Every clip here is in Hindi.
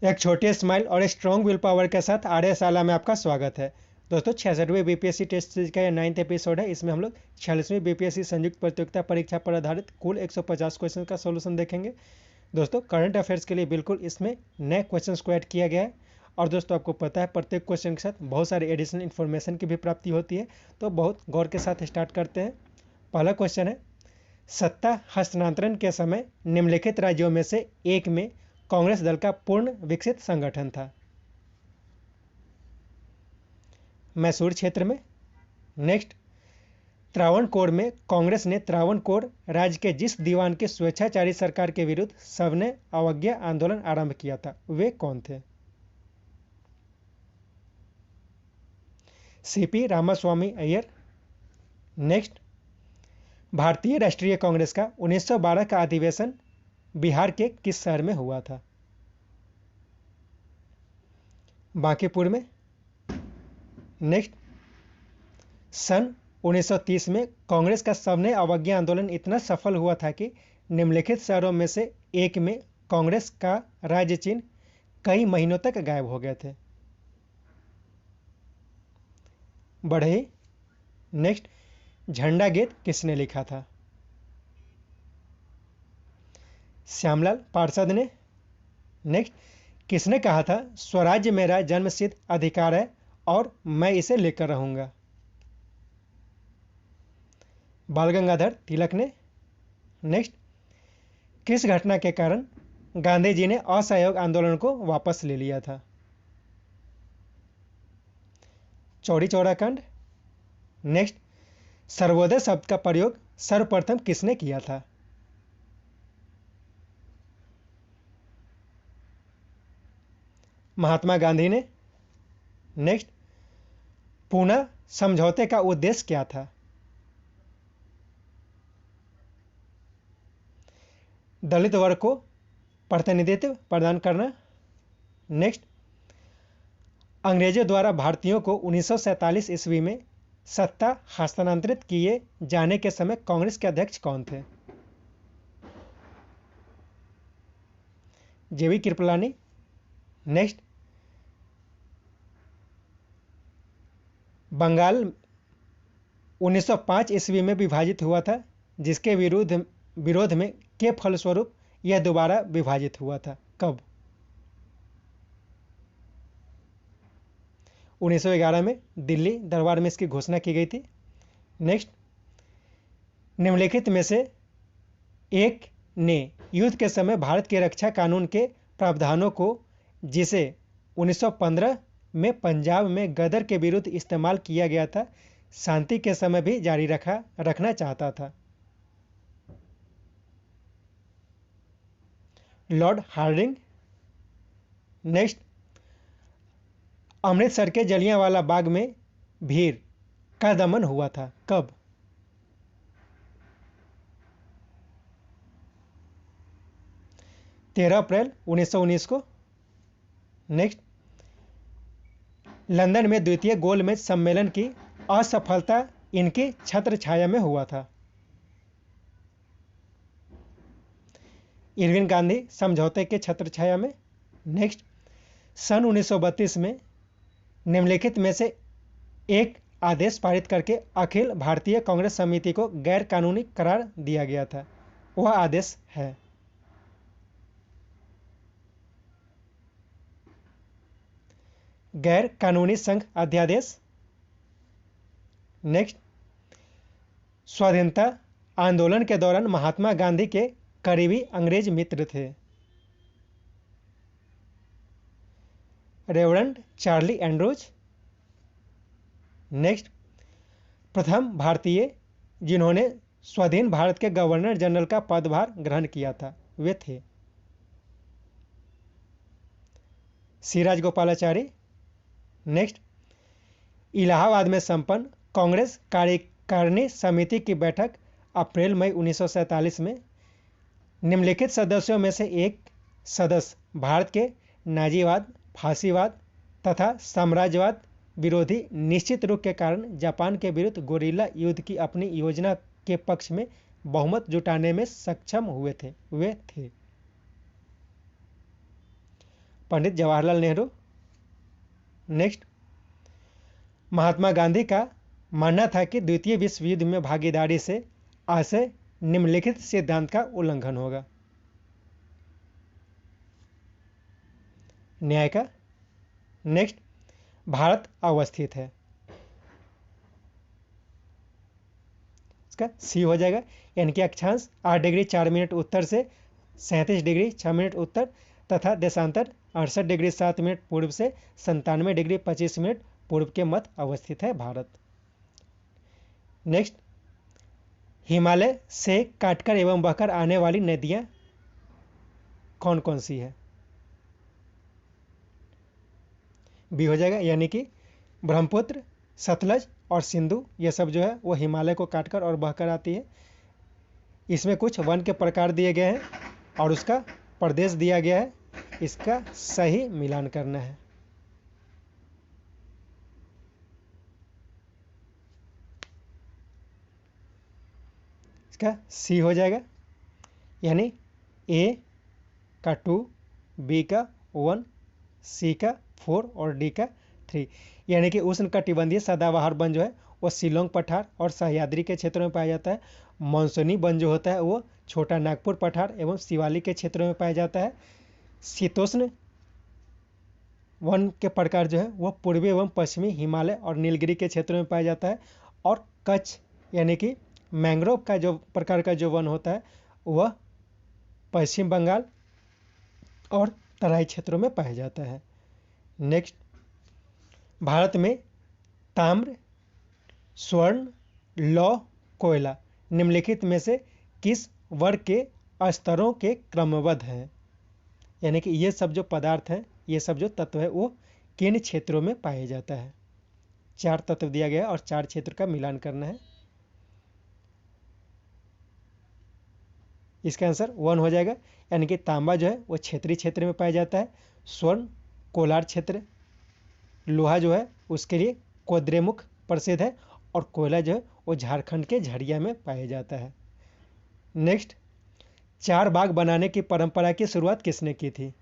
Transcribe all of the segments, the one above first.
एक छोटी स्माइल और स्ट्रॉन्ग विल पावर के साथ आर्यशाला में आपका स्वागत है। दोस्तों 66वीं बीपीएससी टेस्ट सीरीज का यह 9th एपिसोड है। इसमें हम लोग 46वीं बीपीएससी संयुक्त प्रतियोगिता परीक्षा पर आधारित कुल 150 क्वेश्चन का सोल्यूशन देखेंगे। दोस्तों करंट अफेयर्स के लिए बिल्कुल इसमें नए क्वेश्चन को ऐड किया गया है। और दोस्तों आपको पता है प्रत्येक क्वेश्चन के साथ बहुत सारी एडिशनल इन्फॉर्मेशन की भी प्राप्ति होती है, तो बहुत गौर के साथ स्टार्ट करते हैं। पहला क्वेश्चन है, सत्ता हस्तांतरण के समय निम्नलिखित राज्यों में से एक में कांग्रेस दल का पूर्ण विकसित संगठन था। मैसूर क्षेत्र में। नेक्स्ट, त्रावणकोर में कांग्रेस ने त्रावणकोर राज्य के जिस दीवान की स्वेच्छाचारी सरकार के विरुद्ध सबने अवज्ञा आंदोलन आरंभ किया था, वे कौन थे? सीपी रामास्वामी अय्यर। नेक्स्ट, भारतीय राष्ट्रीय कांग्रेस का 1912 का अधिवेशन बिहार के किस शहर में हुआ था? बांकीपुर में। नेक्स्ट, सन 1930 में कांग्रेस का सबने अवज्ञा आंदोलन इतना सफल हुआ था कि निम्नलिखित शहरों में से एक में कांग्रेस का राज्य चिन्ह कई महीनों तक गायब हो गए थे। बढ़ई। नेक्स्ट, झंडा गीत किसने लिखा था? श्यामलाल पार्षद ने। नेक्स्ट, किसने कहा था स्वराज्य मेरा जन्मसिद्ध अधिकार है और मैं इसे लेकर रहूंगा? बाल गंगाधर तिलक ने। नेक्स्ट, किस घटना के कारण गांधी जी ने असहयोग आंदोलन को वापस ले लिया था? चौरी चौरा कांड। नेक्स्ट, सर्वोदय शब्द का प्रयोग सर्वप्रथम किसने किया था? महात्मा गांधी ने। नेक्स्ट, पूना समझौते का उद्देश्य क्या था? दलित वर्ग को प्रतिनिधित्व प्रदान करना। नेक्स्ट, अंग्रेजों द्वारा भारतीयों को 1947 ईस्वी में सत्ता हस्तांतरित किए जाने के समय कांग्रेस के अध्यक्ष कौन थे? जेवी कृपलानी। नेक्स्ट, बंगाल 1905 ईस्वी में विभाजित हुआ था, जिसके विरोध में के फलस्वरूप यह दोबारा विभाजित हुआ था, कब? 1911 में दिल्ली दरबार में इसकी घोषणा की गई थी। नेक्स्ट, निम्नलिखित में से एक ने युद्ध के समय भारत के रक्षा कानून के प्रावधानों को, जिसे 1915 में पंजाब में गदर के विरुद्ध इस्तेमाल किया गया था, शांति के समय भी जारी रखना चाहता था? Lord Hardinge. नेक्स्ट, अमृतसर के जलियांवाला बाग में भीड़ का दमन हुआ था, कब? 13 अप्रैल 1919 को। नेक्स्ट, लंदन में द्वितीय गोलमेज सम्मेलन की असफलता इनकी छत्र छाया में हुआ था? इरविन गांधी समझौते के छत्र छाया में। नेक्स्ट, सन 1932 में निम्नलिखित में से एक आदेश पारित करके अखिल भारतीय कांग्रेस समिति को गैर कानूनी करार दिया गया था, वह आदेश है? गैर कानूनी संघ अध्यादेश। नेक्स्ट, स्वाधीनता आंदोलन के दौरान महात्मा गांधी के करीबी अंग्रेज मित्र थे? Reverend Charlie Andrews. नेक्स्ट, प्रथम भारतीय जिन्होंने स्वाधीन भारत के गवर्नर जनरल का पदभार ग्रहण किया था, वे थे? सी राजगोपालाचारी। नेक्स्ट, इलाहाबाद में संपन्न कांग्रेस कार्यकारिणी समिति की बैठक अप्रैल मई 1947 में निम्नलिखित सदस्यों में से एक सदस्य भारत के नाजीवाद, फांसीवाद तथा साम्राज्यवाद विरोधी निश्चित रूप के कारण जापान के विरुद्ध गोरिल्ला युद्ध की अपनी योजना के पक्ष में बहुमत जुटाने में सक्षम हुए थे, वे थे? पंडित जवाहरलाल नेहरू। नेक्स्ट, महात्मा गांधी का मानना था कि द्वितीय विश्व युद्ध में भागीदारी से आशय निम्नलिखित सिद्धांत का उल्लंघन होगा। न्याय का। नेक्स्ट, भारत अवस्थित है, इसका सी हो जाएगा, यानी कि अक्षांश 8 डिग्री 4 मिनट उत्तर से 37 डिग्री 6 मिनट उत्तर तथा देशांतर 68 डिग्री 7 मिनट पूर्व से 97 डिग्री 25 मिनट पूर्व के मध्य अवस्थित है भारत। नेक्स्ट, हिमालय से काटकर एवं बहकर आने वाली नदियां कौन कौन सी है? बी हो जाएगा, यानी कि ब्रह्मपुत्र, सतलज और सिंधु, ये सब जो है वो हिमालय को काटकर और बहकर आती है। इसमें कुछ वन के प्रकार दिए गए हैं और उसका प्रदेश दिया गया है, इसका सही मिलान करना है। इसका सी हो जाएगा, यानी ए का 2, बी का 1, सी का 4 और डी का 3, यानी कि उष्णकटिबंधीय सदाबहार वन जो है वो शिलोंग पठार और सह्याद्री के क्षेत्रों में पाया जाता है। मानसूनी वन जो होता है वो छोटा नागपुर पठार एवं शिवालिक के क्षेत्रों में पाया जाता है। शीतोष्ण वन के प्रकार जो है वो पूर्वी एवं पश्चिमी हिमालय और नीलगिरी के क्षेत्रों में पाया जाता है। और कच्छ यानी कि मैंग्रोव का जो प्रकार का जो वन होता है वह पश्चिम बंगाल और तराई क्षेत्रों में पाया जाता है। नेक्स्ट, भारत में ताम्र, स्वर्ण, लौह, कोयला निम्नलिखित में से किस वर्ग के स्तरों के क्रमबद्ध हैं? यानी कि ये सब जो पदार्थ हैं, ये सब जो तत्व है वो किन क्षेत्रों में पाया जाता है? 4 तत्व दिया गया है और 4 क्षेत्र का मिलान करना है। इसका आंसर 1 हो जाएगा, यानी कि तांबा जो है वो क्षेत्रीय क्षेत्र में पाया जाता है, स्वर्ण कोलार क्षेत्र, लोहा जो है उसके लिए कोद्रेमुख प्रसिद्ध है और कोयला जो है वो झारखंड के झरिया में पाया जाता है। नेक्स्ट, 4 बाग बनाने की परंपरा की शुरुआत किसने की थी?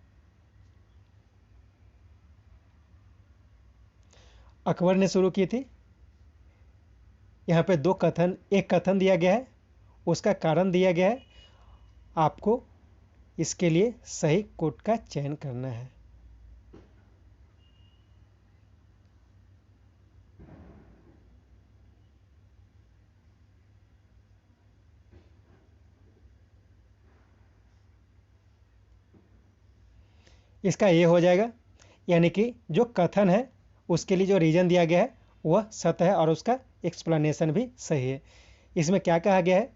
अकबर ने शुरू की थी। यहाँ पे एक कथन दिया गया है, उसका कारण दिया गया है, आपको इसके लिए सही कोट का चयन करना है। इसका ये हो जाएगा, यानी कि जो कथन है उसके लिए जो रीजन दिया गया है वह सत्य है और उसका एक्सप्लेनेशन भी सही है। इसमें क्या कहा गया है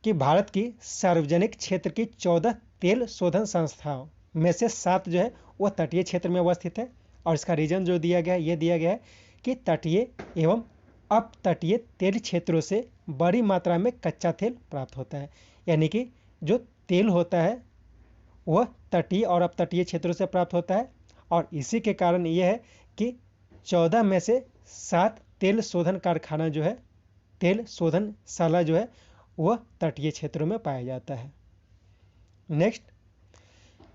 कि भारत की सार्वजनिक क्षेत्र की 14 तेल शोधन संस्थाओं में से 7 जो है वह तटीय क्षेत्र में अवस्थित है और इसका रीजन जो दिया गया है ये दिया गया है कि तटीय एवं अपतटीय तेल क्षेत्रों से बड़ी मात्रा में कच्चा तेल प्राप्त होता है। यानी कि जो तेल होता है वह तटीय और अपतटीय क्षेत्रों से प्राप्त होता है और इसी के कारण यह है कि 14 में से 7 तेल शोधन कारखाना जो है, तेल शोधनशाला जो है वह तटीय क्षेत्रों में पाया जाता है। नेक्स्ट,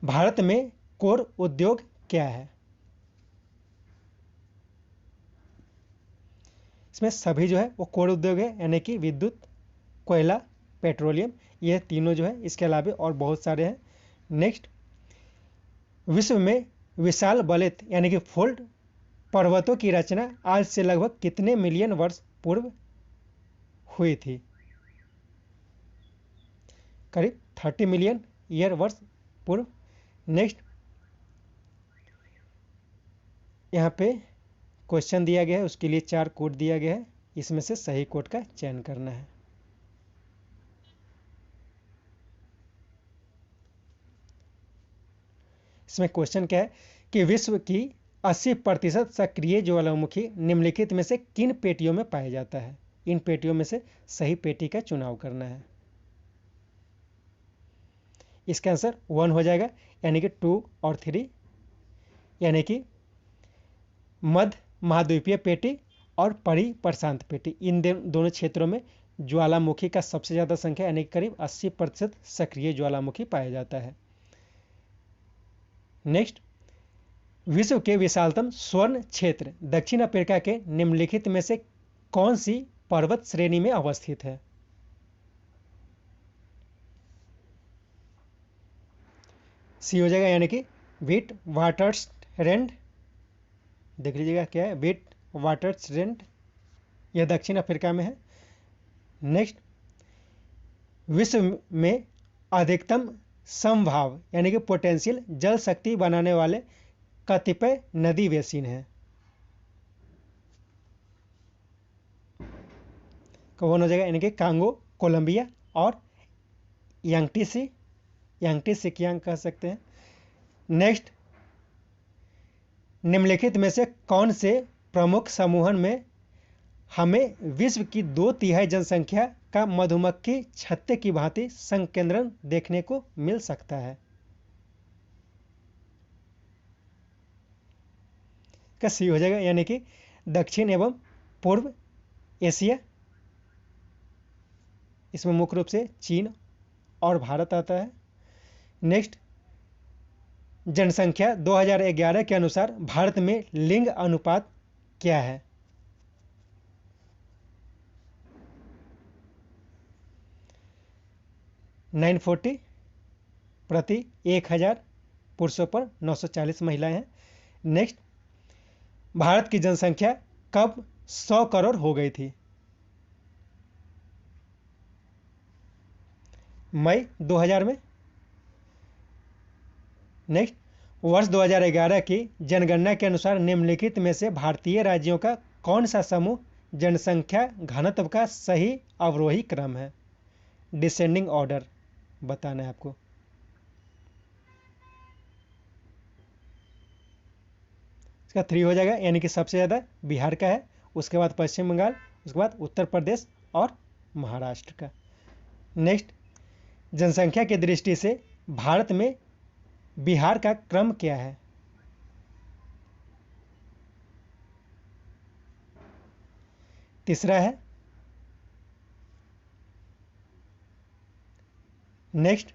भारत में कोर उद्योग क्या है? इसमें सभी जो है वो कोर उद्योग है, यानी कि विद्युत, कोयला, पेट्रोलियम, ये तीनों जो है, इसके अलावा और बहुत सारे हैं। नेक्स्ट, विश्व में विशाल बलित यानी कि फोल्ड पर्वतों की रचना आज से लगभग कितने मिलियन वर्ष पूर्व हुई थी? करीब 30 मिलियन ईयर वर्ष पूर्व। नेक्स्ट, यहाँ पे क्वेश्चन दिया गया है, उसके लिए 4 कोड दिया गया है, इसमें से सही कोड का चयन करना है। इसमें क्वेश्चन क्या है कि विश्व की 80% सक्रिय ज्वालामुखी निम्नलिखित में से किन पेटियों में पाया जाता है? इन पेटियों में से सही पेटी का चुनाव करना है। इसका आंसर 1 हो जाएगा, यानी कि 2 और 3, यानी कि मध्य महाद्वीपीय पेटी और परिप्रशांत पेटी, इन दोनों क्षेत्रों में ज्वालामुखी का सबसे ज़्यादा संख्या यानी कि करीब 80% सक्रिय ज्वालामुखी पाया जाता है। नेक्स्ट, विश्व के विशालतम स्वर्ण क्षेत्र दक्षिण अफ्रीका के निम्नलिखित में से कौन सी पर्वत श्रेणी में अवस्थित है? सी हो जाएगा, यानी कि विट वाटरस्ट्रैंड। देख लीजिएगा क्या है, विट वाटरस्ट्रैंड, यह दक्षिण अफ्रीका में है। नेक्स्ट, विश्व में अधिकतम समभाव यानी कि पोटेंशियल जल शक्ति बनाने वाले कतिपय नदी बेसिन हैं। कौन हो जाएगा, यानी कि कांगो, कोलंबिया और यांगटी सिकियांग कह सकते हैं। नेक्स्ट, निम्नलिखित में से कौन से प्रमुख समूहन में हमें विश्व की 2/3 जनसंख्या का मधुमक्खी छत्ते की भांति संकेंद्रण देखने को मिल सकता है? का सी हो जाएगा, यानी कि दक्षिण एवं पूर्व एशिया। इसमें मुख्य रूप से चीन और भारत आता है। नेक्स्ट, जनसंख्या 2011 के अनुसार भारत में लिंग अनुपात क्या है? (940) प्रति 1000 पुरुषों पर 940 महिलाएं हैं। नेक्स्ट, भारत की जनसंख्या कब 100 करोड़ हो गई थी? मई 2000 में। नेक्स्ट, वर्ष 2011 की जनगणना के अनुसार निम्नलिखित में से भारतीय राज्यों का कौन सा समूह जनसंख्या घनत्व का सही अवरोही क्रम है? डिसेंडिंग ऑर्डर बताना है आपको। इसका 3 हो जाएगा, यानी कि सबसे ज़्यादा बिहार का है, उसके बाद पश्चिम बंगाल, उसके बाद उत्तर प्रदेश और महाराष्ट्र का। नेक्स्ट, जनसंख्या की दृष्टि से भारत में बिहार का क्रम क्या है? तीसरा है। नेक्स्ट,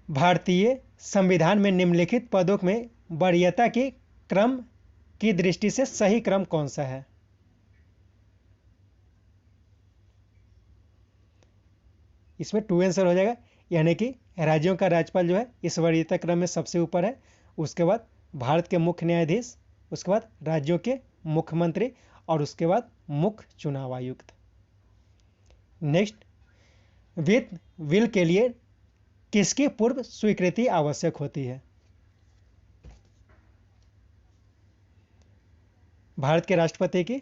भारतीय संविधान में निम्नलिखित पदों में वरीयता के क्रम की दृष्टि से सही क्रम कौन सा है? इसमें 2 आंसर हो जाएगा, यानी कि राज्यों का राज्यपाल जो है इस वरीयता क्रम में सबसे ऊपर है, उसके बाद भारत के मुख्य न्यायाधीश, उसके बाद राज्यों के मुख्यमंत्री और उसके बाद मुख्य चुनाव आयुक्त। नेक्स्ट, वित्त बिल के लिए किसकी पूर्व स्वीकृति आवश्यक होती है? भारत के राष्ट्रपति की।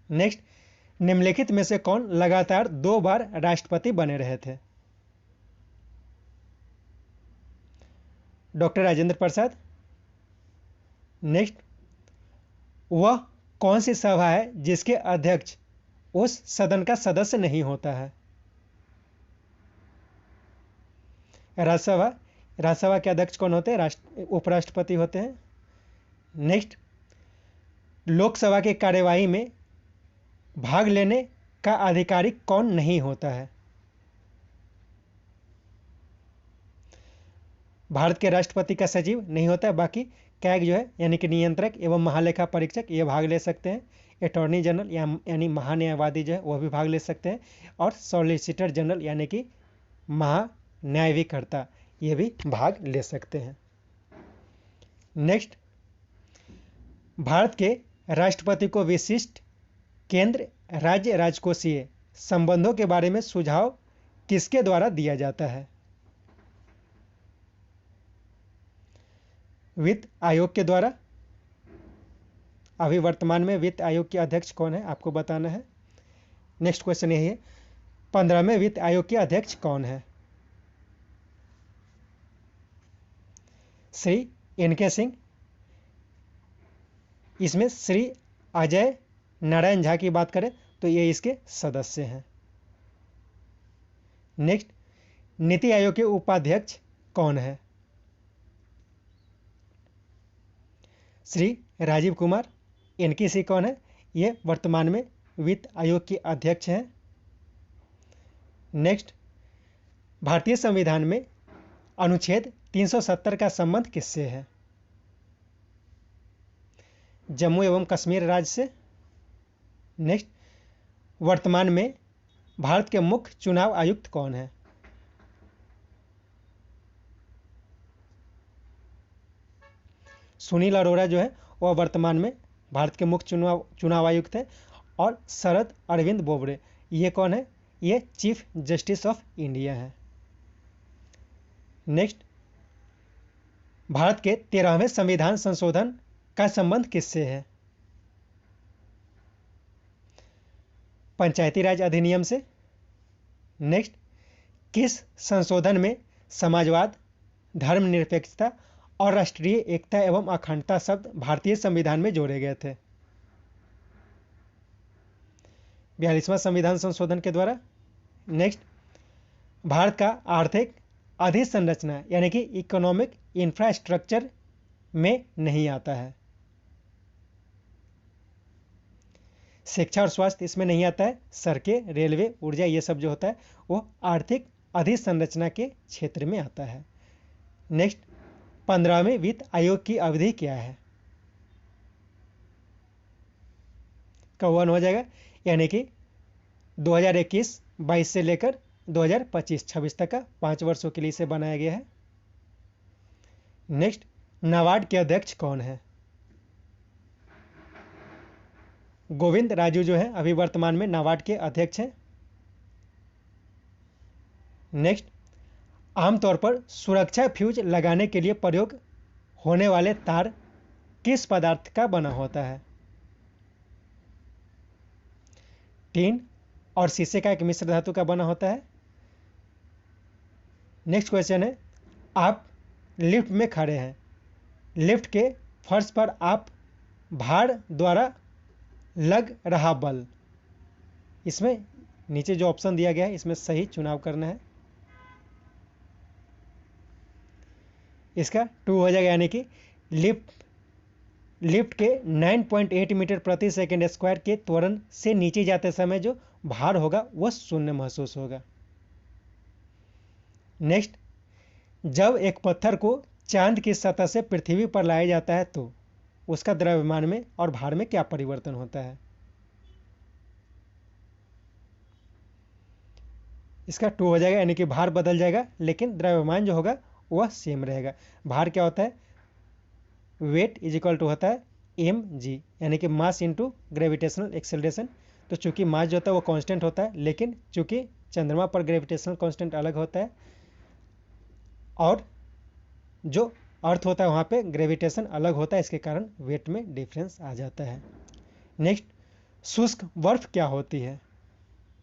नेक्स्ट, निम्नलिखित में से कौन लगातार 2 बार राष्ट्रपति बने रहे थे? डॉक्टर राजेंद्र प्रसाद। नेक्स्ट, वह कौन सी सभा है जिसके अध्यक्ष उस सदन का सदस्य नहीं होता है? राज्यसभा। राज्यसभा के अध्यक्ष कौन होते हैं? उपराष्ट्रपति होते हैं। नेक्स्ट, लोकसभा की कार्यवाही में भाग लेने का अधिकारी कौन नहीं होता है? भारत के राष्ट्रपति का सचिव नहीं होता है, बाकी कैग जो है यानी कि नियंत्रक एवं महालेखा परीक्षक ये भाग ले सकते हैं। अटॉर्नी जनरल यानी महान्यायवादी जो है वह भी भाग ले सकते हैं, और सॉलिसिटर जनरल यानी कि महान्यायविकर्ता ये भी भाग ले सकते हैं। नेक्स्ट, भारत के राष्ट्रपति को विशिष्ट केंद्र राज्य राजकोषीय संबंधों के बारे में सुझाव किसके द्वारा दिया जाता है? वित्त आयोग के द्वारा। अभी वर्तमान में वित्त आयोग के अध्यक्ष कौन है आपको बताना है। नेक्स्ट क्वेश्चन यही है, 15वें वित्त आयोग के अध्यक्ष कौन है? श्री एन.के. सिंह। इसमें श्री अजय नारायण झा की बात करें तो ये इसके सदस्य हैं। नेक्स्ट, नीति आयोग के उपाध्यक्ष कौन है? श्री राजीव कुमार। एन.के. सिंह कौन है? ये वर्तमान में वित्त आयोग के अध्यक्ष हैं। नेक्स्ट, भारतीय संविधान में अनुच्छेद 370 का संबंध किससे है? जम्मू एवं कश्मीर राज्य से। नेक्स्ट, वर्तमान में भारत के मुख्य चुनाव आयुक्त कौन है? सुनील अरोड़ा जो है वह वर्तमान में भारत के मुख्य चुनाव आयुक्त है। और शरद अरविंद बोबड़े, ये कौन है? ये चीफ जस्टिस ऑफ इंडिया है। नेक्स्ट, भारत के 13वें संविधान संशोधन का संबंध किससे है? पंचायती राज अधिनियम से। नेक्स्ट, किस संशोधन में समाजवाद, धर्मनिरपेक्षता और राष्ट्रीय एकता एवं अखंडता शब्द भारतीय संविधान में जोड़े गए थे? 42वां संविधान संशोधन के द्वारा। नेक्स्ट, भारत का आर्थिक अधिसंरचना यानी कि इकोनॉमिक इंफ्रास्ट्रक्चर में नहीं आता है। शिक्षा और स्वास्थ्य इसमें नहीं आता है। सड़कें, रेलवे, ऊर्जा, ये सब जो होता है वो आर्थिक अधिसंरचना के क्षेत्र में आता है। नेक्स्ट, 15वें वित्त आयोग की अवधि क्या है? कब वन हो जाएगा? यानी कि 2021-22 से लेकर 2025-26 तक का 5 वर्षों के लिए इसे बनाया गया है। नेक्स्ट, नाबार्ड के अध्यक्ष कौन है? गोविंद राजू जो है अभी वर्तमान में नाबार्ड के अध्यक्ष हैं। नेक्स्ट, आमतौर पर सुरक्षा फ्यूज लगाने के लिए प्रयोग होने वाले तार किस पदार्थ का बना होता है? टीन और शीशे का एक मिश्र धातु का बना होता है। नेक्स्ट क्वेश्चन है, आप लिफ्ट में खड़े हैं, लिफ्ट के फर्श पर आप भार द्वारा लग रहा बल, इसमें नीचे जो ऑप्शन दिया गया है इसमें सही चुनाव करना है। इसका 2 हो जाएगा, यानी कि लिफ्ट के 9.8 मीटर प्रति सेकंड स्क्वायर के त्वरण से नीचे जाते समय जो भार होगा वह शून्य महसूस होगा। नेक्स्ट, जब एक पत्थर को चांद की सतह से पृथ्वी पर लाया जाता है तो उसका द्रव्यमान में और भार में क्या परिवर्तन होता है? इसका 2 हो जाएगा, यानी कि भार बदल जाएगा लेकिन द्रव्यमान जो होगा वह सेम रहेगा। भार क्या होता है? वेट इज इक्वल टू होता है mg, यानी कि मास इंटू ग्रेविटेशनल एक्सेलरेशन। तो चूंकि मास जो होता है वो कांस्टेंट होता है, लेकिन चूंकि चंद्रमा पर ग्रेविटेशनल कांस्टेंट अलग होता है और जो अर्थ होता है वहाँ पे ग्रेविटेशन अलग होता है, इसके कारण वेट में डिफरेंस आ जाता है। नेक्स्ट, शुष्क बर्फ क्या होती है,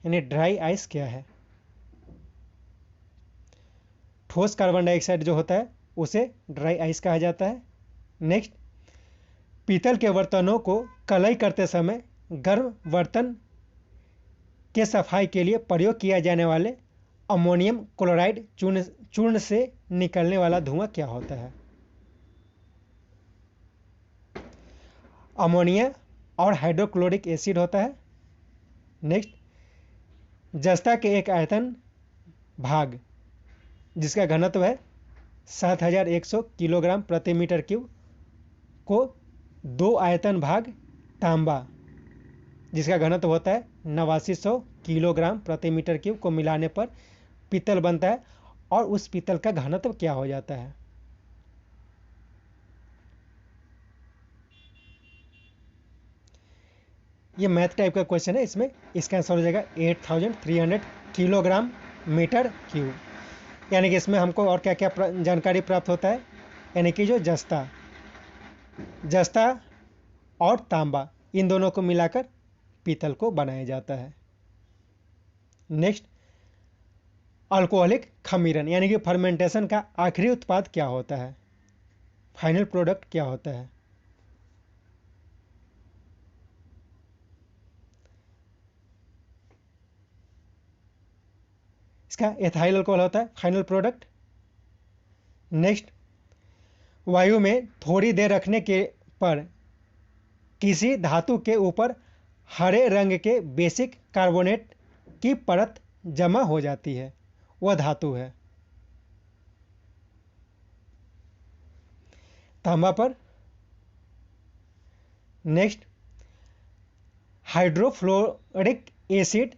यानी ड्राई आइस क्या है? ठोस कार्बन डाइऑक्साइड जो होता है उसे ड्राई आइस कहा जाता है। नेक्स्ट, पीतल के बर्तनों को कलई करते समय गर्म बर्तन के सफाई के लिए प्रयोग किया जाने वाले अमोनियम क्लोराइड चूर्ण से निकलने वाला धुआं क्या होता है? अमोनिया और हाइड्रोक्लोरिक एसिड होता है। नेक्स्ट, जस्ता के एक आयतन भाग जिसका घनत्व है 7100 किलोग्राम प्रति मीटर क्यूब को 2 आयतन भाग तांबा जिसका घनत्व होता है 8900 किलोग्राम प्रति मीटर क्यूब को मिलाने पर पीतल बनता है, और उस पीतल का घनत्व क्या हो जाता है? ये मैथ टाइप का क्वेश्चन है, इसमें इसका आंसर हो जाएगा 8300 किलोग्राम मीटर क्यूब। यानी कि इसमें हमको और क्या क्या जानकारी प्राप्त होता है, यानी कि जो जस्ता और तांबा इन दोनों को मिलाकर पीतल को बनाया जाता है। नेक्स्ट, अल्कोहलिक खमीरन यानी कि फर्मेंटेशन का आखिरी उत्पाद क्या होता है? फाइनल प्रोडक्ट क्या होता है? इसका एथाइल अल्कोहल होता है फाइनल प्रोडक्ट। नेक्स्ट, वायु में थोड़ी देर रखने के पर किसी धातु के ऊपर हरे रंग के बेसिक कार्बोनेट की परत जमा हो जाती है, वह धातु है? तांबा पर। नेक्स्ट, हाइड्रोफ्लोरिक एसिड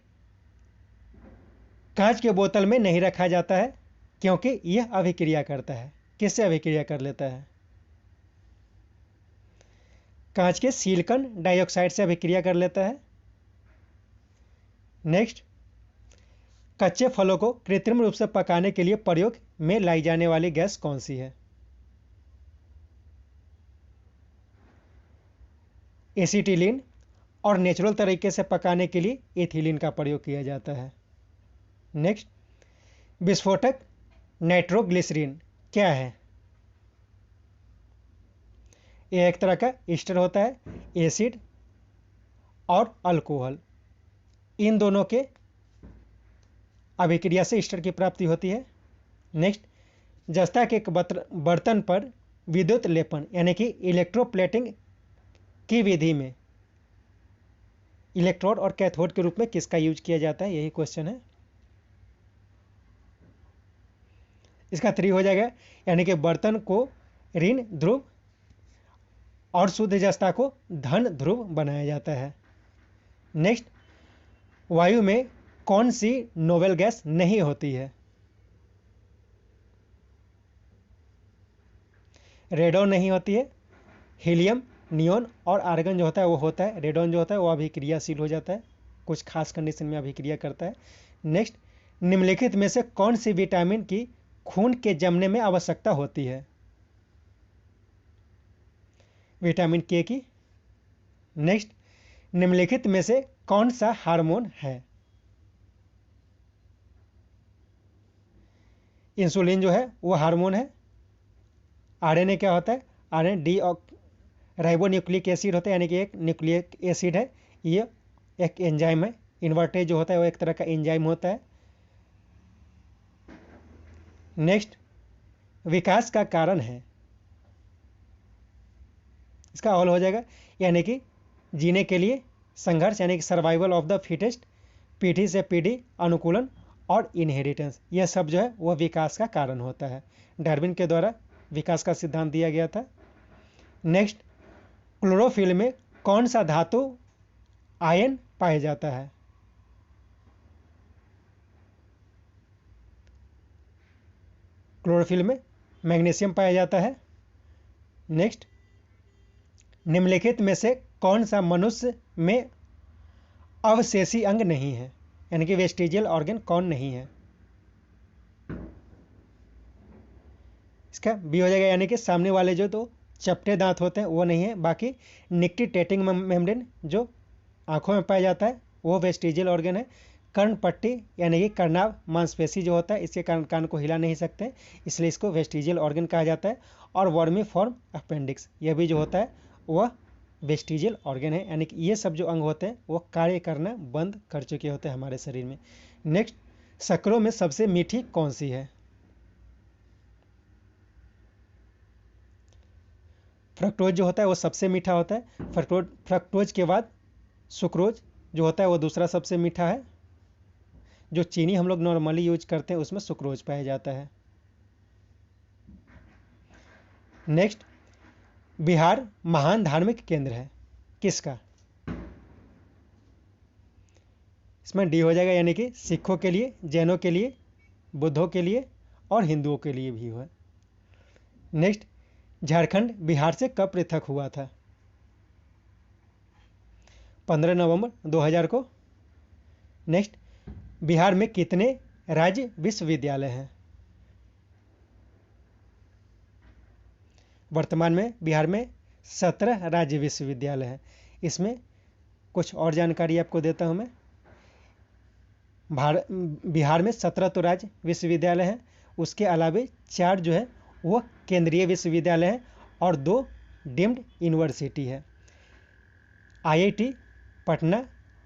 कांच के बोतल में नहीं रखा जाता है क्योंकि यह अभिक्रिया करता है। किससे अभिक्रिया कर लेता है? कांच के सिलिकॉन डाइऑक्साइड से अभिक्रिया कर लेता है। नेक्स्ट, कच्चे फलों को कृत्रिम रूप से पकाने के लिए प्रयोग में लाई जाने वाली गैस कौन सी है? एसिटिलीन। और नेचुरल तरीके से पकाने के लिए एथिलीन का प्रयोग किया जाता है। नेक्स्ट, विस्फोटक नाइट्रोग्लिसरीन क्या है? यह एक तरह का ईस्टर होता है, एसिड और अल्कोहल, इन दोनों के अभिक्रिया से ईस्टर की प्राप्ति होती है। नेक्स्ट, जस्ता के एक बर्तन पर विद्युत लेपन यानी कि इलेक्ट्रोप्लेटिंग की विधि में इलेक्ट्रोड और कैथोड के रूप में किसका यूज किया जाता है? यही क्वेश्चन है। इसका 3 हो जाएगा, यानी कि बर्तन को ऋण ध्रुव और शुद्ध जस्ता को धन ध्रुव बनाया जाता है। नेक्स्ट, वायु में कौन सी नोबेल गैस नहीं होती है? रेडॉन नहीं होती है, हीलियम, नियोन और आर्गन जो होता है वो होता है। रेडॉन जो होता है वो अभिक्रियाशील हो जाता है, कुछ खास कंडीशन में अभिक्रिया करता है। नेक्स्ट, निम्नलिखित में से कौन सी विटामिन की खून के जमने में आवश्यकता होती है? विटामिन के की। नेक्स्ट, निम्नलिखित में से कौन सा हार्मोन है? इंसुलिन जो है वो हार्मोन है। आरएनए क्या होता है? आरएनए डी राइबोन्यूक्लिक एसिड होता है, यानी कि एक न्यूक्लिक एसिड है। ये एक एंजाइम है। इन्वर्टेज जो होता है वो एक तरह का एंजाइम होता है। नेक्स्ट, विकास का कारण है, इसका हल हो जाएगा, यानी कि जीने के लिए संघर्ष, यानी कि सर्वाइवल ऑफ द फिटेस्ट, पीढ़ी से पीढ़ी अनुकूलन और इनहेरिटेंस, यह सब जो है वह विकास का कारण होता है। डार्विन के द्वारा विकास का सिद्धांत दिया गया था। नेक्स्ट, क्लोरोफिल में कौन सा धातु आयन पाया जाता है? क्लोरोफिल में मैग्नीशियम पाया जाता है। नेक्स्ट, निम्नलिखित में से कौन सा मनुष्य में अवशेषी अंग नहीं है, यानी कि वेस्टिजियल ऑर्गन कौन नहीं है? इसका बी हो जाएगा, यानी कि सामने वाले जो तो चपटे दांत होते हैं वो नहीं है। बाकी निक्टिटेटिंग मेम्ब्रेन जो आंखों में पाया जाता है वो वेस्टिजियल ऑर्गन है। कर्ण पट्टी यानी कि कर्णाव मांसपेशी जो होता है, इसके कारण कान को हिला नहीं सकते, इसलिए इसको वेस्टिजियल ऑर्गन कहा जाता है। और वर्मी फॉर्म अपेंडिक्स, यह भी जो होता है वह वेस्टिजियल ऑर्गन है, यानी कि ये सब जो अंग होते हैं वो कार्य करना बंद कर चुके होते हैं हमारे शरीर में। नेक्स्ट, शक्करों में सबसे मीठी कौन सी है? फ्रक्टोज जो होता है वो सबसे मीठा होता है। फ्रक्टोज के बाद सुक्रोज जो होता है वो दूसरा सबसे मीठा है। जो चीनी हम लोग नॉर्मली यूज करते हैं उसमें सुक्रोज पाया जाता है। नेक्स्ट, बिहार महान धार्मिक केंद्र है किसका? इसमें डी हो जाएगा, यानी कि सिखों के लिए, जैनों के लिए, बुद्धों के लिए और हिंदुओं के लिए भी है। नेक्स्ट, झारखंड बिहार से कब पृथक हुआ था? 15 नवंबर 2000 को। नेक्स्ट, बिहार में कितने राज्य विश्वविद्यालय हैं? वर्तमान में बिहार में 17 राज्य विश्वविद्यालय हैं। इसमें कुछ और जानकारी आपको देता हूं मैं। बिहार में 17 तो राज्य विश्वविद्यालय हैं, उसके अलावे 4 जो है वो केंद्रीय विश्वविद्यालय हैं और 2 डीम्ड यूनिवर्सिटी है। आईआईटी पटना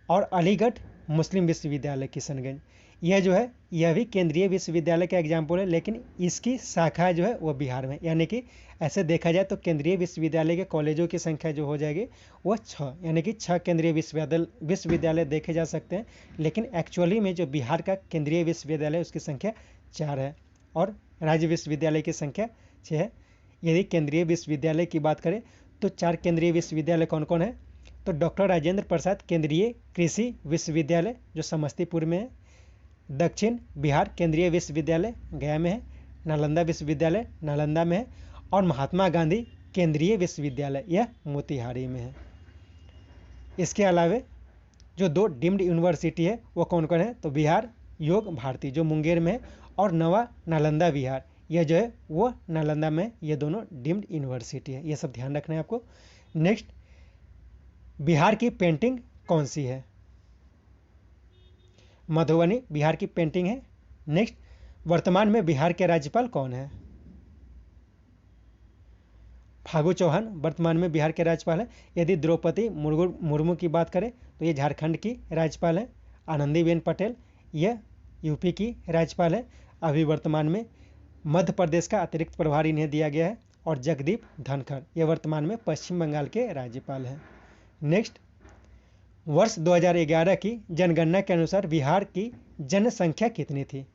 और अलीगढ़ मुस्लिम विश्वविद्यालय किशनगंज, यह जो है यह भी केंद्रीय विश्वविद्यालय का एग्जाम्पल है, लेकिन इसकी शाखा जो है वो बिहार में, यानी कि ऐसे देखा जाए तो केंद्रीय विश्वविद्यालय के कॉलेजों की संख्या जो हो जाएगी वो 6, यानी कि 6 केंद्रीय विश्वविद्यालय देखे जा सकते हैं। लेकिन एक्चुअली में जो बिहार का केंद्रीय विश्वविद्यालय उसकी संख्या 4 है और राज्य विश्वविद्यालय की संख्या 6 है। यदि केंद्रीय विश्वविद्यालय की बात करें तो 4 केंद्रीय विश्वविद्यालय कौन कौन है? तो डॉक्टर राजेंद्र प्रसाद केंद्रीय कृषि विश्वविद्यालय जो समस्तीपुर में है, दक्षिण बिहार केंद्रीय विश्वविद्यालय गया में है, नालंदा विश्वविद्यालय नालंदा में है, और महात्मा गांधी केंद्रीय विश्वविद्यालय यह मोतिहारी में है। इसके अलावे जो 2 डीम्ड यूनिवर्सिटी है वो कौन कौन है? तो बिहार योग भारती जो मुंगेर में है, और नवा नालंदा विहार यह जो है वो नालंदा में, ये दोनों डीम्ड यूनिवर्सिटी है। ये सब ध्यान रखना है आपको। नेक्स्ट, बिहार की पेंटिंग कौन सी है? मधुबनी बिहार की पेंटिंग है। नेक्स्ट, वर्तमान में बिहार के राज्यपाल कौन है? फागू चौहान वर्तमान में बिहार के राज्यपाल है। यदि द्रौपदी मुर्मू की बात करें तो ये झारखंड की राज्यपाल है। आनंदीबेन पटेल यह यूपी की राज्यपाल है। अभी वर्तमान में मध्य प्रदेश का अतिरिक्त प्रभार इन्हें दिया गया है। और जगदीप धनखड़ ये वर्तमान में पश्चिम बंगाल के राज्यपाल हैं। नेक्स्ट, वर्ष 2011 की जनगणना के अनुसार बिहार की जनसंख्या कितनी थी?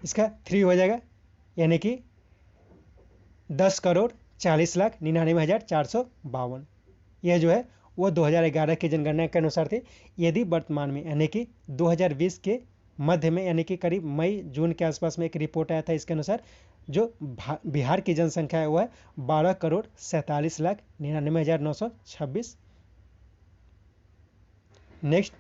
इसका 3 हो जाएगा, यानी कि 10,40,99,452। यह जो है वो 2011 की जनगणना के अनुसार थी। यदि वर्तमान में यानी कि 2020 के मध्य में, यानी कि करीब मई जून के आसपास में एक रिपोर्ट आया था, इसके अनुसार जो बिहार की जनसंख्या है वो है 12,47,99,926। नेक्स्ट,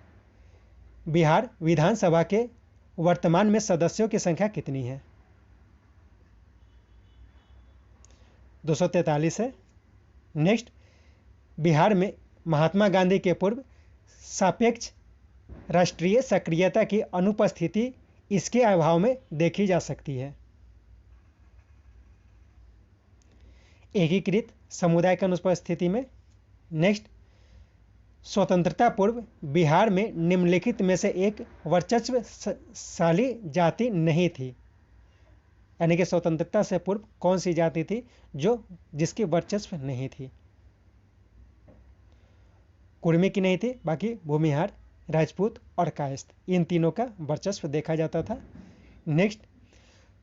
बिहार विधानसभा के वर्तमान में सदस्यों की संख्या कितनी है? 243 है। नेक्स्ट, बिहार में महात्मा गांधी के पूर्व सापेक्ष राष्ट्रीय सक्रियता की अनुपस्थिति इसके अभाव में देखी जा सकती है। एकीकृत समुदाय की अनुपस्थिति में। नेक्स्ट, स्वतंत्रता पूर्व बिहार में निम्नलिखित में से एक वर्चस्वशाली जाति नहीं थी। यानी कि स्वतंत्रता से पूर्व कौन सी जाति थी जिसकी वर्चस्व नहीं थी? कुर्मी की नहीं थी, बाकी भूमिहार, राजपूत और कायस्थ इन तीनों का वर्चस्व देखा जाता था। नेक्स्ट,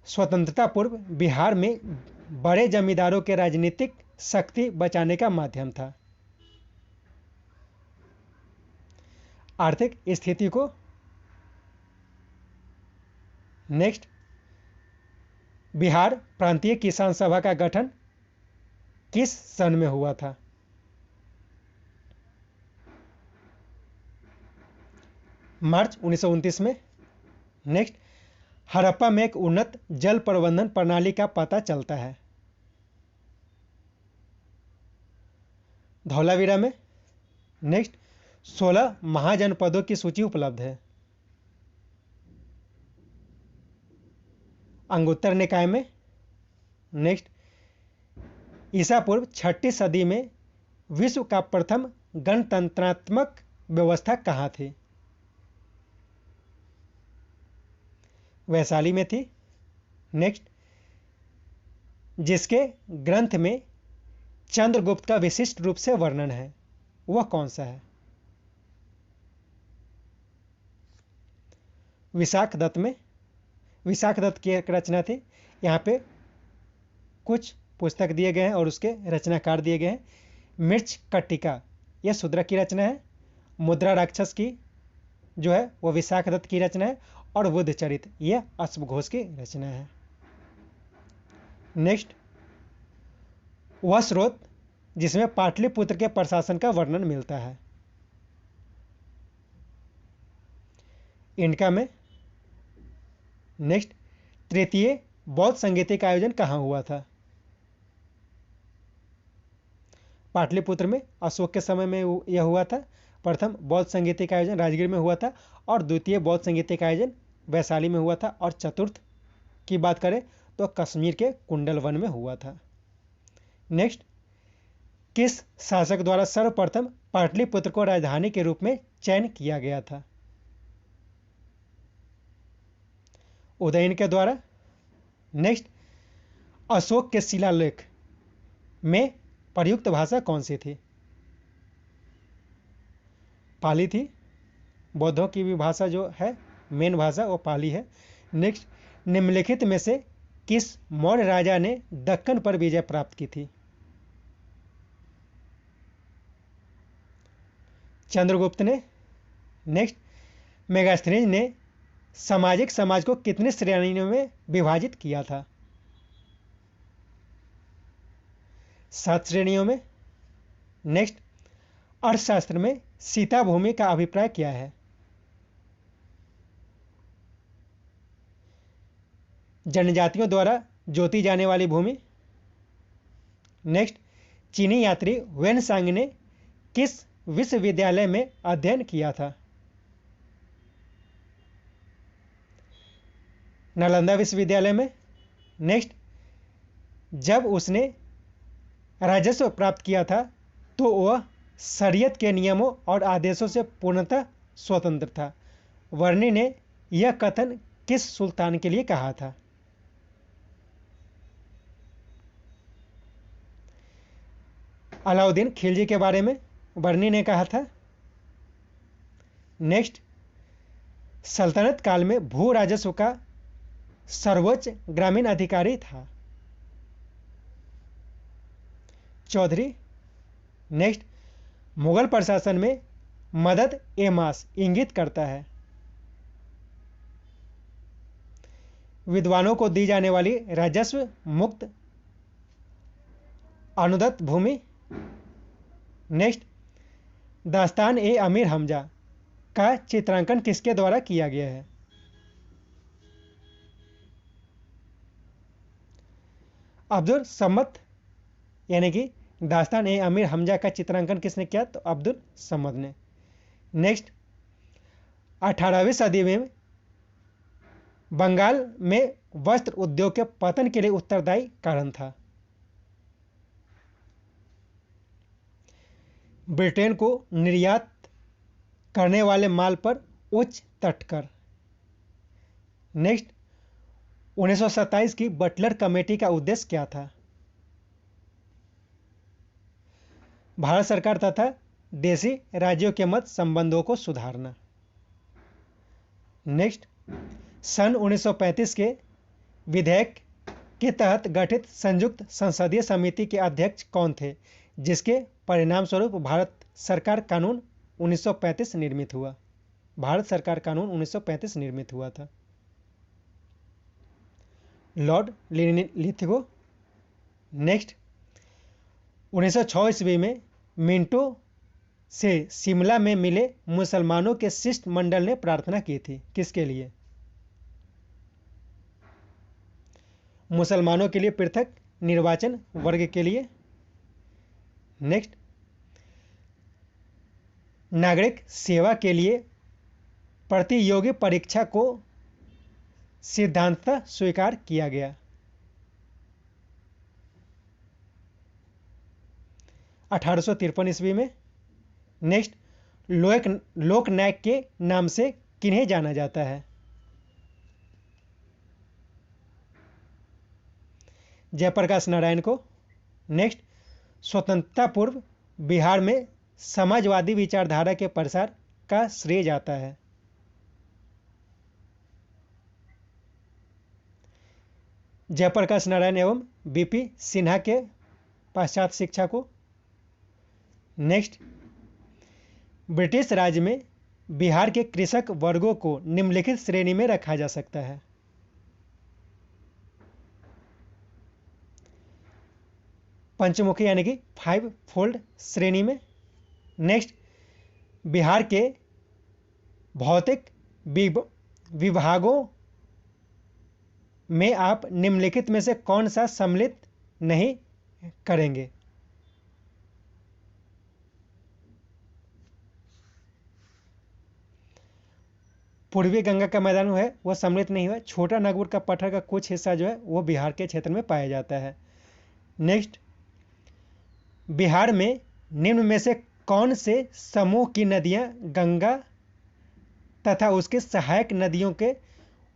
स्वतंत्रता पूर्व बिहार में बड़े जमींदारों के राजनीतिक शक्ति बचाने का माध्यम था। आर्थिक स्थिति को। नेक्स्ट, बिहार प्रांतीय किसान सभा का गठन किस सन में हुआ था? मार्च 1929 में। नेक्स्ट, हड़प्पा में एक उन्नत जल प्रबंधन प्रणाली का पता चलता है। धौलावीरा में। नेक्स्ट, 16 महाजनपदों की सूची उपलब्ध है। अंगुत्तर निकाय में। नेक्स्ट, ईसा पूर्व 6ठी सदी में विश्व का प्रथम गणतंत्रात्मक व्यवस्था कहाँ थी? वैशाली में थी। नेक्स्ट, जिसके ग्रंथ में चंद्रगुप्त का विशिष्ट रूप से वर्णन है वह कौन सा है? विशाखदत्त में। विशाखदत्त की एक रचना थी। यहाँ पे कुछ पुस्तक दिए गए हैं और उसके रचनाकार दिए गए हैं। मिर्च कट्टिका यह शूद्रक की रचना है। मुद्रा राक्षस की जो है वो विशाखदत्त की रचना है। और बुद्ध चरित यह अश्वघोष की रचना है। नेक्स्ट, वह स्रोत जिसमें पाटलिपुत्र के प्रशासन का वर्णन मिलता है। इनका में। नेक्स्ट, तृतीय बौद्ध संगीति का आयोजन कहाँ हुआ था? पाटलिपुत्र में अशोक के समय में यह हुआ था। प्रथम बौद्ध संगीति का आयोजन राजगीर में हुआ था और द्वितीय बौद्ध संगीति का आयोजन वैशाली में हुआ था। और चतुर्थ की बात करें तो कश्मीर के कुंडल वन में हुआ था। नेक्स्ट, किस शासक द्वारा सर्वप्रथम पाटलिपुत्र को राजधानी के रूप में चयन किया गया था? उदयन के द्वारा। नेक्स्ट, अशोक के शिलालेख में प्रयुक्त भाषा कौन सी थी? पाली थी। बौद्धों की भी भाषा जो है मेन भाषा वो पाली है। नेक्स्ट, निम्नलिखित में से किस मौर्य राजा ने दक्कन पर विजय प्राप्त की थी? चंद्रगुप्त ने। नेक्स्ट, मेगास्थनीज ने सामाजिक समाज को कितनी श्रेणियों में विभाजित किया था? 7 श्रेणियों में। नेक्स्ट, अर्थशास्त्र में सीता भूमि का अभिप्राय क्या है? जनजातियों द्वारा जोती जाने वाली भूमि। नेक्स्ट, चीनी यात्री वेन सांग ने किस विश्वविद्यालय में अध्ययन किया था? नालंदा विश्वविद्यालय में। नेक्स्ट, जब उसने राजस्व प्राप्त किया था तो वह शरीयत के नियमों और आदेशों से पूर्णतः स्वतंत्र था। वर्णी ने यह कथन किस सुल्तान के लिए कहा था? अलाउद्दीन खिलजी के बारे में वर्णी ने कहा था। नेक्स्ट, सल्तनत काल में भू राजस्व का सर्वोच्च ग्रामीण अधिकारी था? चौधरी। नेक्स्ट, मुगल प्रशासन में मदद ए मास इंगित करता है? विद्वानों को दी जाने वाली राजस्व मुक्त अनुदत्त भूमि। नेक्स्ट, दास्तान ए अमीर हमजा का चित्रांकन किसके द्वारा किया गया है? अब्दुल समद, यानी कि दास्तान ए अमीर हमजा का चित्रांकन किसने किया? तो अब्दुल समद ने। नेक्स्ट, 18वीं सदी में बंगाल में वस्त्र उद्योग के पतन के लिए उत्तरदायी कारण था? ब्रिटेन को निर्यात करने वाले माल पर उच्च तटकर। नेक्स्ट, 1927 की बटलर कमेटी का उद्देश्य क्या था? भारत सरकार तथा देशी राज्यों के मध्य संबंधों को सुधारना। नेक्स्ट, सन 1935 के विधेयक के तहत गठित संयुक्त संसदीय समिति के अध्यक्ष कौन थे, जिसके परिणाम स्वरूप भारत सरकार कानून 1935 निर्मित हुआ? भारत सरकार कानून 1935 निर्मित हुआ था। लॉर्ड लिथिगो। नेक्स्ट, 1906 ईस्वी में मिंटो से शिमला में मिले मुसलमानों के शिष्ट मंडल ने प्रार्थना की थी, किसके लिए? मुसलमानों के लिए पृथक निर्वाचन वर्ग के लिए। नेक्स्ट, नागरिक सेवा के लिए प्रतियोगी परीक्षा को सिद्धांततः स्वीकार किया गया। 1853 ईस्वी में। नेक्स्ट, लोकनायक के नाम से किन्हें जाना जाता है? जयप्रकाश नारायण को। नेक्स्ट, स्वतंत्रता पूर्व बिहार में समाजवादी विचारधारा के प्रसार का श्रेय जाता है? जयप्रकाश नारायण एवं बीपी सिन्हा के पाश्चात्य शिक्षा को। नेक्स्ट, ब्रिटिश राज में बिहार के कृषक वर्गों को निम्नलिखित श्रेणी में रखा जा सकता है? पंचमुखी, यानी कि 5 फोल्ड श्रेणी में। नेक्स्ट, बिहार के भौतिक विभागों में आप निम्नलिखित में से कौन सा सम्मिलित नहीं करेंगे? पूर्वी गंगा का मैदान है वह सम्मिलित नहीं हुआ। छोटा नागपुर का पठार का कुछ हिस्सा जो है वो बिहार के क्षेत्र में पाया जाता है। नेक्स्ट, बिहार में निम्न में से कौन से समूह की नदियां गंगा तथा उसके सहायक नदियों के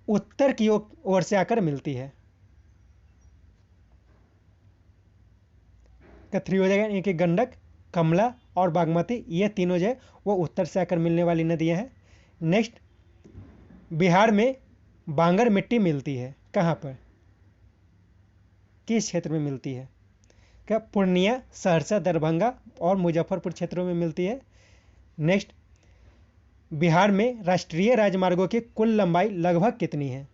उत्तर की ओर से आकर मिलती है? थ्री हो जाएगा, इनकी गंडक, कमला और बागमती, ये तीनों जो है वो उत्तर से आकर मिलने वाली नदियां हैं। नेक्स्ट, बिहार में बांगर मिट्टी मिलती है कहाँ पर, किस क्षेत्र में मिलती है? क्या पूर्णिया, सहरसा, दरभंगा और मुजफ्फरपुर क्षेत्रों में मिलती है। नेक्स्ट, बिहार में राष्ट्रीय राजमार्गों की कुल लंबाई लगभग कितनी है?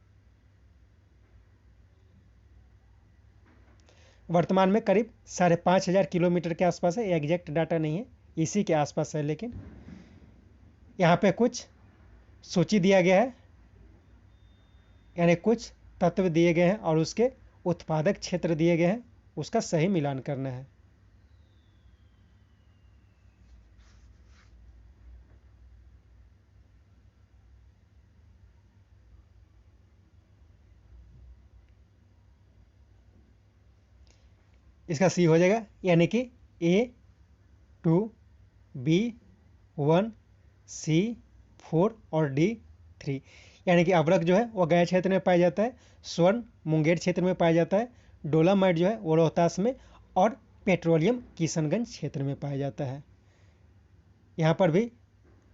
वर्तमान में करीब 5,500 किलोमीटर के आसपास है, एग्जैक्ट डाटा नहीं है, इसी के आसपास है। लेकिन यहाँ पे कुछ सूची दिया गया है, यानी कुछ तत्व दिए गए हैं और उसके उत्पादक क्षेत्र दिए गए हैं, उसका सही मिलान करना है। इसका सी हो जाएगा, यानी कि A2, B1, C4 और D3। यानी कि अभ्रक जो है वो गया क्षेत्र में पाया जाता है, स्वर्ण मुंगेर क्षेत्र में पाया जाता है, डोलामाइट जो है वो रोहतास में, और पेट्रोलियम किशनगंज क्षेत्र में पाया जाता है। यहाँ पर भी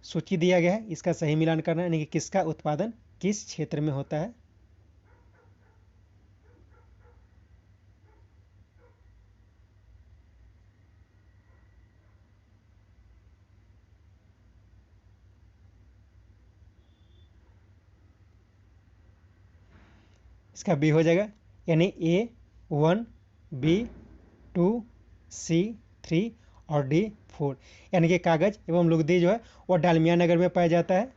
सूची दिया गया है, इसका सही मिलान करना है, यानी कि किसका उत्पादन किस क्षेत्र में होता है। इसका बी हो जाएगा, यानी A1, B2, C3 और D4। यानी कि कागज एवं लुगदी जो है वो डालमिया नगर में पाया जाता है,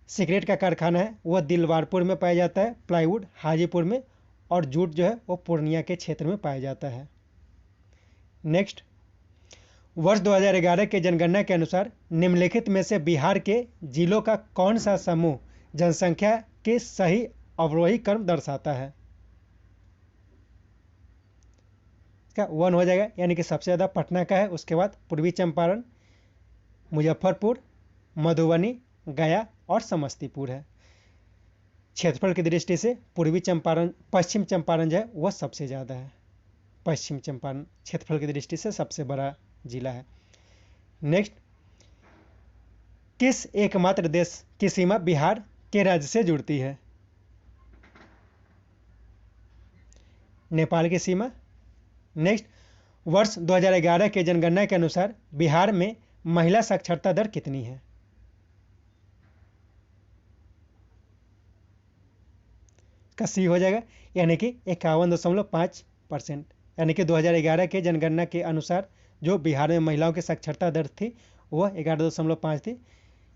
सिगरेट का कारखाना है वह दिलवारपुर में पाया जाता है, प्लाईवुड हाजीपुर में, और जूट जो है वो पूर्णिया के क्षेत्र में पाया जाता है। नेक्स्ट, वर्ष 2011 के जनगणना के अनुसार निम्नलिखित में से बिहार के जिलों का कौन सा समूह जनसंख्या के सही अवरोही क्रम दर्शाता है? इसका 1 हो जाएगा, यानी कि सबसे ज़्यादा पटना का है, उसके बाद पूर्वी चंपारण, मुजफ्फरपुर, मधुबनी, गया और समस्तीपुर है। क्षेत्रफल की दृष्टि से पूर्वी चंपारण, पश्चिम चंपारण जो है वह सबसे ज़्यादा है। पश्चिम चंपारण क्षेत्रफल की दृष्टि से सबसे बड़ा जिला है। नेक्स्ट, किस एकमात्र देश की सीमा बिहार के राज्य से जुड़ती है? नेपाल की सीमा। नेक्स्ट, वर्ष 2011 के जनगणना के अनुसार बिहार में महिला साक्षरता दर कितनी है? का सी हो जाएगा, यानी कि 51.5%। यानी कि 2011 के जनगणना के अनुसार जो बिहार में महिलाओं की साक्षरता दर थी वह 11.5 थी।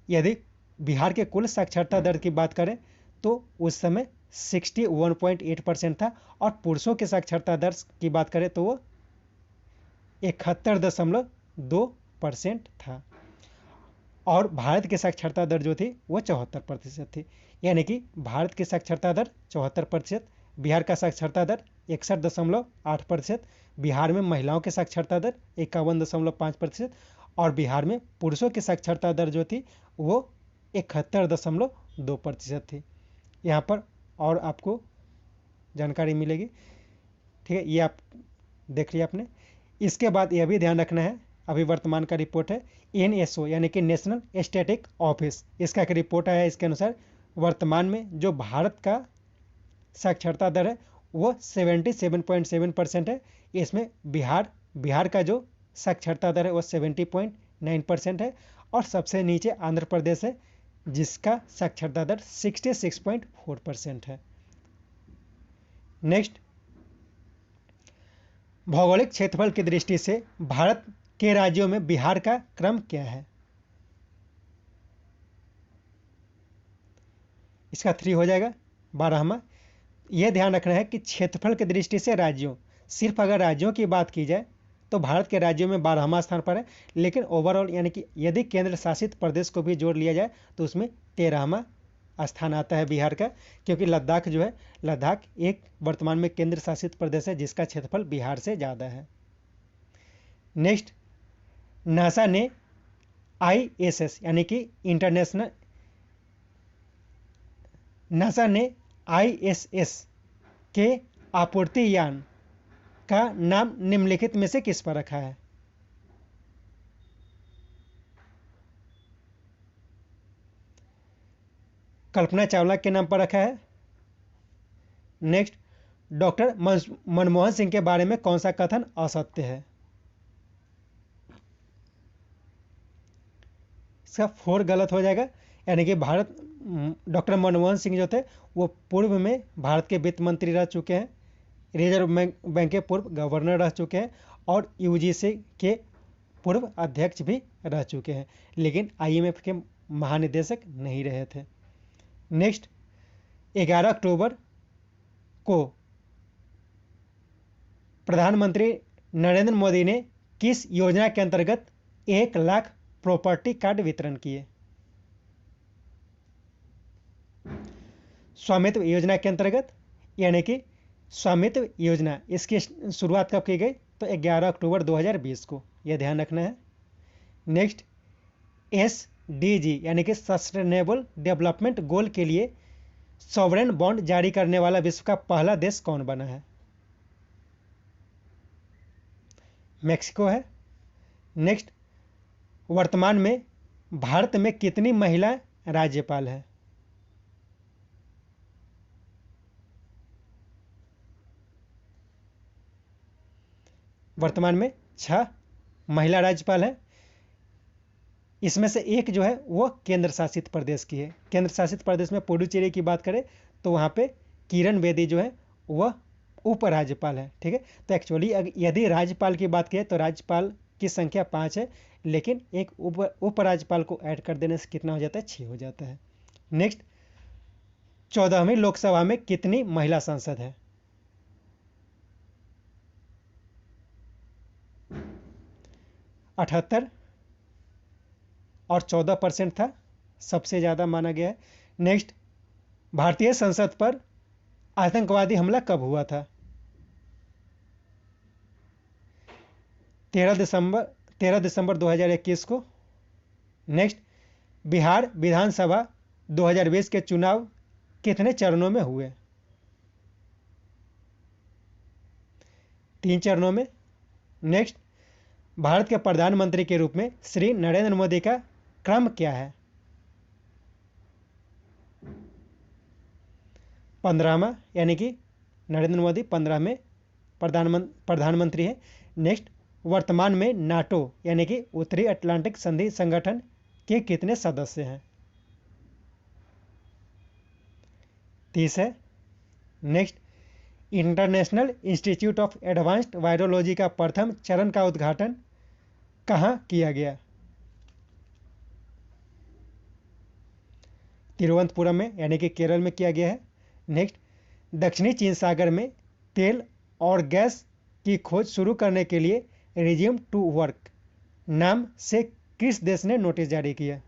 यदि बिहार के कुल साक्षरता दर की बात करें तो उस समय 61.8% था, और पुरुषों की साक्षरता दर की बात करें तो वो 71.2% था, और भारत की साक्षरता दर जो थी वो 74% थी। यानी कि भारत की साक्षरता दर 74%, बिहार का साक्षरता दर 61.8%, बिहार में महिलाओं की साक्षरता दर 51.5%, और बिहार में पुरुषों की साक्षरता दर जो थी वो 71.2% थी। यहाँ पर और आपको जानकारी मिलेगी, ठीक है, ये आप देख लिया आपने। इसके बाद यह भी ध्यान रखना है, अभी वर्तमान का रिपोर्ट है NSO यानी कि नेशनल स्टैटिक ऑफिस, इसका एक रिपोर्ट आया है। इसके अनुसार वर्तमान में जो भारत का साक्षरता दर है वो 77.7% है। इसमें बिहार का जो साक्षरता दर है वो 70.9% है, और सबसे नीचे आंध्र प्रदेश है जिसका साक्षरता दर 66.4% है। नेक्स्ट, भौगोलिक क्षेत्रफल की दृष्टि से भारत के राज्यों में बिहार का क्रम क्या है? इसका 3 हो जाएगा, 12वां। यह ध्यान रखना है कि क्षेत्रफल की दृष्टि से राज्यों, सिर्फ अगर राज्यों की बात की जाए तो भारत के राज्यों में 12वां स्थान पर है, लेकिन ओवरऑल यानी कि यदि केंद्र शासित प्रदेश को भी जोड़ लिया जाए तो उसमें 13वां स्थान आता है बिहार का, क्योंकि लद्दाख जो है, लद्दाख एक वर्तमान में केंद्र शासित प्रदेश है जिसका क्षेत्रफल बिहार से ज़्यादा है। नेक्स्ट, नासा ने ISS यानी कि नासा ने ISS के आपूर्ति यान का नाम निम्नलिखित में से किस पर रखा है? कल्पना चावला के नाम पर रखा है। नेक्स्ट, डॉक्टर मनमोहन सिंह के बारे में कौन सा कथन असत्य है? इसका 4 गलत हो जाएगा, यानी कि डॉक्टर मनमोहन सिंह जो थे वो पूर्व में भारत के वित्त मंत्री रह चुके हैं, रिजर्व बैंक के पूर्व गवर्नर रह चुके हैं और यूजीसी के पूर्व अध्यक्ष भी रह चुके हैं, लेकिन आईएमएफ के महानिदेशक नहीं रहे थे। नेक्स्ट, 11 अक्टूबर को प्रधानमंत्री नरेंद्र मोदी ने किस योजना के अंतर्गत 1 लाख प्रॉपर्टी कार्ड वितरण किए? स्वामित्व योजना के अंतर्गत, यानी कि स्वामित्व योजना, इसकी शुरुआत कब की गई? तो 11 अक्टूबर 2020 को, यह ध्यान रखना है। नेक्स्ट, SDG यानी कि सस्टेनेबल डेवलपमेंट गोल के लिए सॉवरेन बॉन्ड जारी करने वाला विश्व का पहला देश कौन बना है? मेक्सिको है। नेक्स्ट, वर्तमान में भारत में कितनी महिला राज्यपाल है? वर्तमान में 6 महिला राज्यपाल है। इसमें से एक जो है वो केंद्र शासित प्रदेश की है। केंद्र शासित प्रदेश में पुडुचेरी की बात करें तो वहाँ पे किरण बेदी जो है वह उपराज्यपाल है। ठीक है, तो एक्चुअली यदि राज्यपाल की बात करें तो राज्यपाल की संख्या 5 है, लेकिन एक उपराज्यपाल को ऐड कर देने से कितना हो जाता है? 6 हो जाता है। नेक्स्ट, 14वीं लोकसभा में कितनी महिला सांसद है? 78 और 14% था, सबसे ज़्यादा माना गया है। नेक्स्ट, भारतीय संसद पर आतंकवादी हमला कब हुआ था? 13 दिसंबर 2021 को। नेक्स्ट, बिहार विधानसभा 2020 के चुनाव कितने चरणों में हुए? 3 चरणों में। नेक्स्ट, भारत के प्रधानमंत्री के रूप में श्री नरेंद्र मोदी का क्रम क्या है? 15वां, यानी कि नरेंद्र मोदी 15वें प्रधानमंत्री है। नेक्स्ट, वर्तमान में नाटो यानी कि उत्तरी अटलांटिक संधि संगठन के कितने सदस्य हैं? 30 है। Next, international institute of advanced virology का प्रथम चरण का उद्घाटन कहाँ किया गया? तिरुवनंतपुरम में, यानी कि केरल में किया गया है। नेक्स्ट, दक्षिणी चीन सागर में तेल और गैस की खोज शुरू करने के लिए रिज्यूम टू वर्क नाम से किस देश ने नोटिस जारी किया?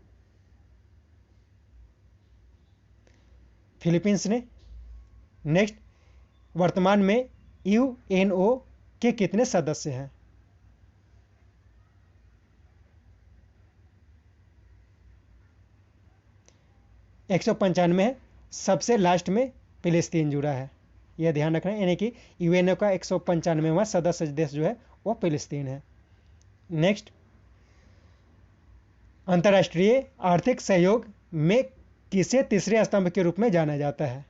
फिलीपींस ने। नेक्स्ट, वर्तमान में यूएनओ के कितने सदस्य हैं? 195 है। सबसे लास्ट में फिलिस्तीन जुड़ा है, यह ध्यान रखना है, यानी कि यूएनओ का 195वां सदस्य देश जो है वो फिलिस्तीन है। नेक्स्ट, अंतर्राष्ट्रीय आर्थिक सहयोग में किसे तीसरे स्तंभ के रूप में जाना जाता है?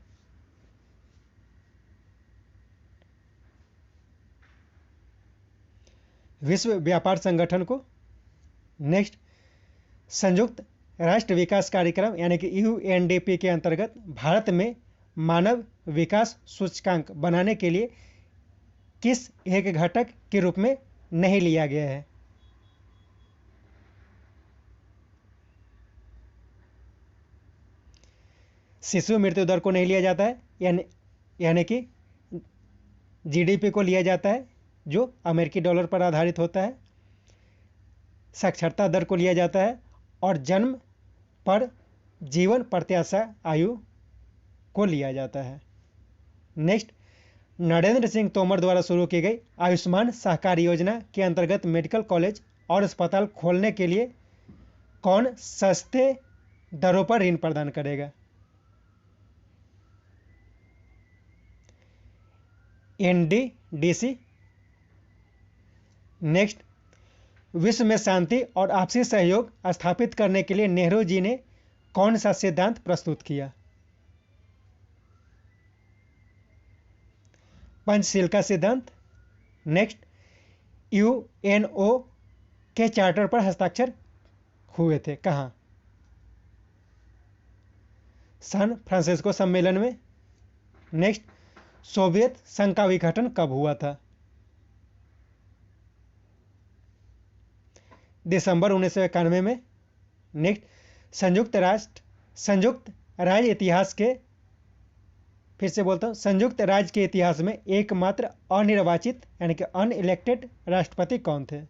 विश्व व्यापार संगठन को। नेक्स्ट, संयुक्त राष्ट्र विकास कार्यक्रम यानी कि यूएनडीपी के अंतर्गत भारत में मानव विकास सूचकांक बनाने के लिए किस एक घटक के रूप में नहीं लिया गया है? शिशु मृत्यु दर को नहीं लिया जाता है, यानी कि जीडीपी को लिया जाता है जो अमेरिकी डॉलर पर आधारित होता है। साक्षरता दर को लिया जाता है और जन्म पर जीवन प्रत्याशा आयु को लिया जाता है। नेक्स्ट, नरेंद्र सिंह तोमर द्वारा शुरू की गई आयुष्मान सहकार योजना के अंतर्गत मेडिकल कॉलेज और अस्पताल खोलने के लिए कौन सस्ते दरों पर ऋण प्रदान करेगा? एनडीडीसी। नेक्स्ट, विश्व में शांति और आपसी सहयोग स्थापित करने के लिए नेहरू जी ने कौन सा सिद्धांत प्रस्तुत किया? पंचशील का सिद्धांत। नेक्स्ट, यूएनओ के चार्टर पर हस्ताक्षर हुए थे, कहाँ? सान फ्रांसिस्को सम्मेलन में। नेक्स्ट, सोवियत संघ का विघटन कब हुआ था? दिसंबर 1991 में। नेक्स्ट, संयुक्त राज्य इतिहास के, फिर से बोलता हूं, संयुक्त राज्य के इतिहास में एकमात्र अनिर्वाचित यानी कि अनइलेक्टेड राष्ट्रपति कौन थे?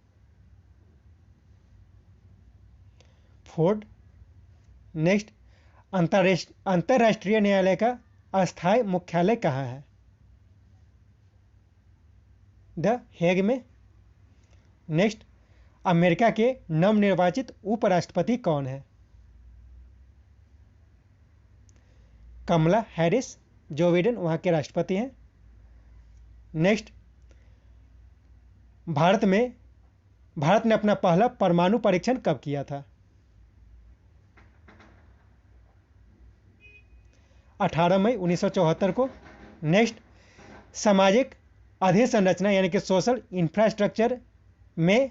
फोर्ड। नेक्स्ट, अंतरराष्ट्रीय न्यायालय का अस्थायी मुख्यालय कहाँ है? द हेग में। नेक्स्ट, अमेरिका के नवनिर्वाचित उपराष्ट्रपति कौन है? कमला हैरिस। जो बाइडेन वहां के राष्ट्रपति हैं। नेक्स्ट, भारत ने अपना पहला परमाणु परीक्षण कब किया था? 18 मई 1974 को। नेक्स्ट, सामाजिक अधोसंरचना यानी कि सोशल इंफ्रास्ट्रक्चर में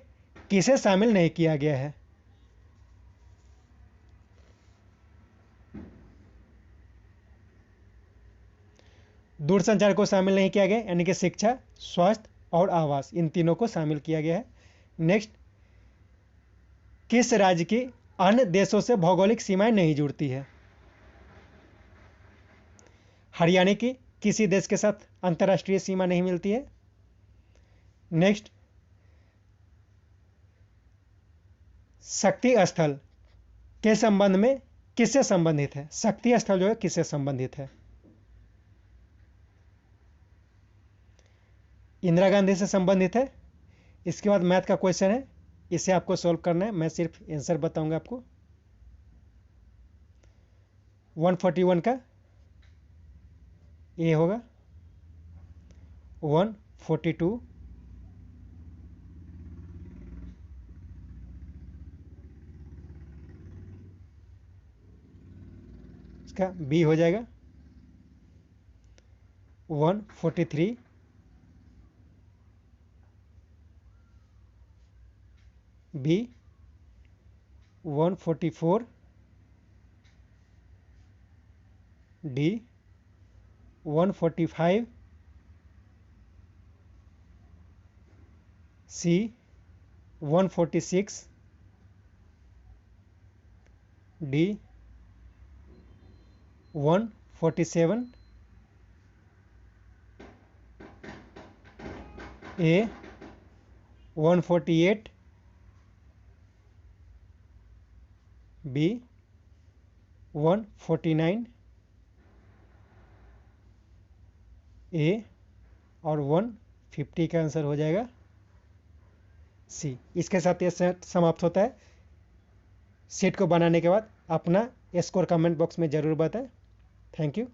किसे शामिल नहीं किया गया है? दूरसंचार को शामिल नहीं किया गया, यानी कि शिक्षा, स्वास्थ्य और आवास, इन तीनों को शामिल किया गया है। नेक्स्ट, किस राज्य की अन्य देशों से भौगोलिक सीमाएं नहीं जुड़ती है? हरियाणा की किसी देश के साथ अंतर्राष्ट्रीय सीमा नहीं मिलती है। नेक्स्ट, शक्ति स्थल के संबंध में किससे संबंधित है? शक्ति स्थल जो है किससे संबंधित है? इंदिरा गांधी से संबंधित है। इसके बाद मैथ का क्वेश्चन है, इसे आपको सॉल्व करना है, मैं सिर्फ आंसर बताऊंगा आपको। 141 का ए होगा, 142, इसका बी हो जाएगा, 143, बी, 144, डी, 145, सी, 146, डी, 147, ए, 148, बी, 149, ए और 150 का आंसर हो जाएगा सी। इसके साथ ये सेट समाप्त होता है। सेट को बनाने के बाद अपना स्कोर कमेंट बॉक्स में ज़रूर बताएं। Thank you.